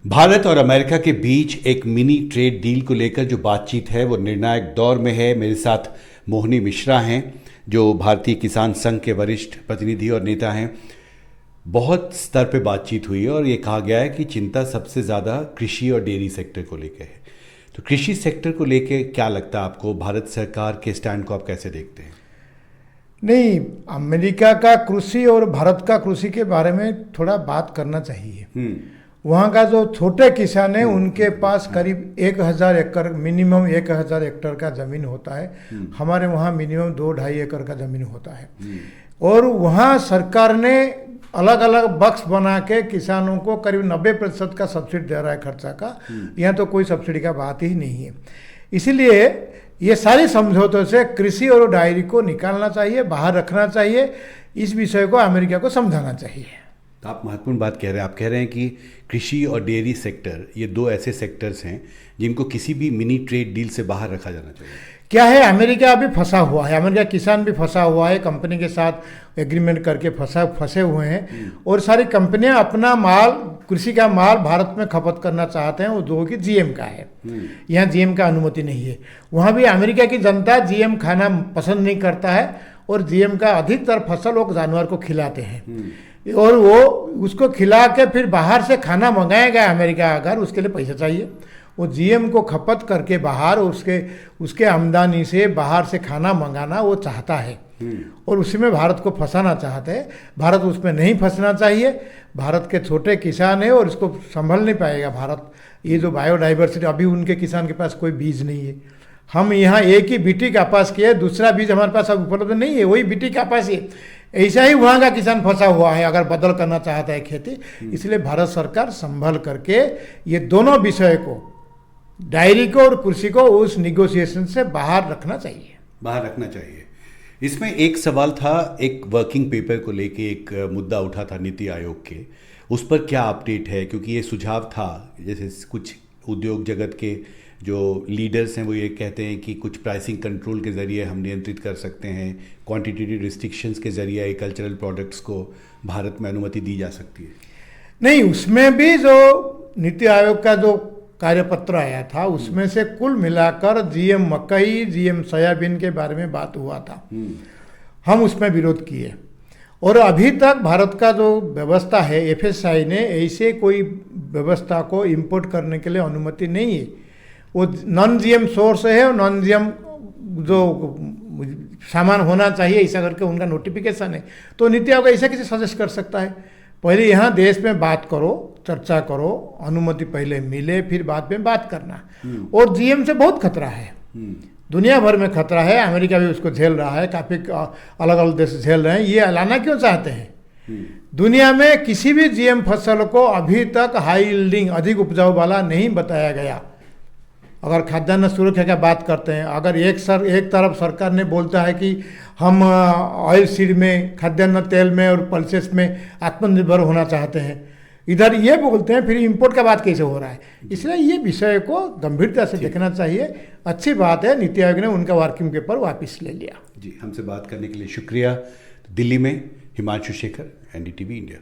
भारत और अमेरिका के बीच एक मिनी ट्रेड डील को लेकर जो बातचीत है वो निर्णायक दौर में है। मेरे साथ मोहिनी मिश्रा हैं जो भारतीय किसान संघ के वरिष्ठ प्रतिनिधि और नेता हैं। बहुत स्तर पे बातचीत हुई है और ये कहा गया है कि चिंता सबसे ज़्यादा कृषि और डेयरी सेक्टर को लेकर है। तो कृषि सेक्टर को लेकर क्या लगता है आपको? भारत सरकार के स्टैंड को आप कैसे देखते हैं? नहीं, अमेरिका का कृषि और भारत का कृषि के बारे में थोड़ा बात करना चाहिए। वहाँ का जो छोटे किसान है उनके पास करीब 1000 एकड़ मिनिमम 1000 हेक्टेयर का ज़मीन होता है। हमारे वहाँ मिनिमम 2-2.5 एकड़ का ज़मीन होता है। और वहाँ सरकार ने अलग अलग बक्स बना के किसानों को करीब 90% का सब्सिडी दे रहा है खर्चा का। यहाँ तो कोई सब्सिडी का बात ही नहीं है। इसीलिए ये सारे समझौतों से कृषि और डायरी को निकालना चाहिए, बाहर रखना चाहिए। इस विषय को अमेरिका को समझाना चाहिए। तो आप महत्वपूर्ण बात कह रहे हैं। आप कह रहे हैं कि कृषि और डेयरी सेक्टर ये दो ऐसे सेक्टर्स हैं जिनको किसी भी मिनी ट्रेड डील से बाहर रखा जाना चाहिए। क्या है, अमेरिका अभी फंसा हुआ है, अमेरिका किसान भी फंसा हुआ है, कंपनी के साथ एग्रीमेंट करके फंसे हुए हैं। और सारी कंपनियां अपना माल, कृषि का माल भारत में खपत करना चाहते हैं। वो जो कि जीएम का है, यहाँ जीएम का अनुमति नहीं है। वहाँ भी अमेरिका की जनता जीएम खाना पसंद नहीं करता है और जीएम का अधिकतर फसल वो जानवर को खिलाते हैं। और वो उसको खिला के फिर बाहर से खाना मंगाएगा अमेरिका, अगर उसके लिए पैसा चाहिए। वो जीएम को खपत करके बाहर उसके आमदनी से बाहर से खाना मंगाना वो चाहता है और उसी में भारत को फंसाना चाहते हैं। भारत उसमें नहीं फंसना चाहिए। भारत के छोटे किसान है और इसको संभल नहीं पाएगा भारत। ये जो बायोडाइवर्सिटी, अभी उनके किसान के पास कोई बीज नहीं है। हम यहाँ एक ही बीटी कपास किए, दूसरा बीज हमारे पास अब उपलब्ध नहीं है, वही बीटी कपास ही। ऐसा ही वहाँ का किसान फंसा हुआ है अगर बदल करना चाहता है खेती। इसलिए भारत सरकार संभल करके ये दोनों विषय को, डायरी को और कृषि को, उस निगोशिएशन से बाहर रखना चाहिए। इसमें एक सवाल था, एक वर्किंग पेपर को लेके एक मुद्दा उठा था नीति आयोग के, उस पर क्या अपडेट है? क्योंकि ये सुझाव था, जैसे कुछ उद्योग जगत के जो लीडर्स हैं वो ये कहते हैं कि कुछ प्राइसिंग कंट्रोल के ज़रिए हम नियंत्रित कर सकते हैं, क्वांटिटेटिव रिस्ट्रिक्शंस के ज़रिए एग्रीकल्चरल प्रोडक्ट्स को भारत में अनुमति दी जा सकती है। नहीं, उसमें भी जो नीति आयोग का जो कार्यपत्र आया था उसमें से कुल मिलाकर जीएम मकई, जीएम सोयाबीन के बारे में बात हुआ था। हम उसमें विरोध किए और अभी तक भारत का जो व्यवस्था है, एफएसआई ने ऐसे कोई व्यवस्था को इंपोर्ट करने के लिए अनुमति नहीं है। वो नॉन जीएम सोर्स है और नॉन जीएम जो सामान होना चाहिए ऐसा करके उनका नोटिफिकेशन है। तो नीति आयोग ऐसा कैसे सजेस्ट कर सकता है? पहले यहाँ देश में बात करो, चर्चा करो, अनुमति पहले मिले फिर बाद में बात करना। और जीएम से बहुत खतरा है, दुनिया भर में खतरा है। अमेरिका भी उसको झेल रहा है, काफ़ी अलग अलग देश झेल रहे हैं। ये लाना क्यों चाहते हैं? दुनिया में किसी भी जीएम फसल को अभी तक हाई यील्डिंग, अधिक उपजाऊ वाला नहीं बताया गया। अगर खाद्यान्न सुरक्षा की बात करते हैं, अगर एक तरफ सरकार ने बोलता है कि हम ऑयल सीड में, खाद्यान्न तेल में और पल्सेस में आत्मनिर्भर होना चाहते हैं, इधर ये बोलते हैं, फिर इंपोर्ट का बात कैसे हो रहा है? इसलिए ये विषय को गंभीरता से देखना चाहिए। अच्छी बात है नीति आयोग ने उनका वर्किंग पेपर वापस ले लिया। जी, हमसे बात करने के लिए शुक्रिया। दिल्ली में हिमांशु शेखर, एनडीटीवी इंडिया।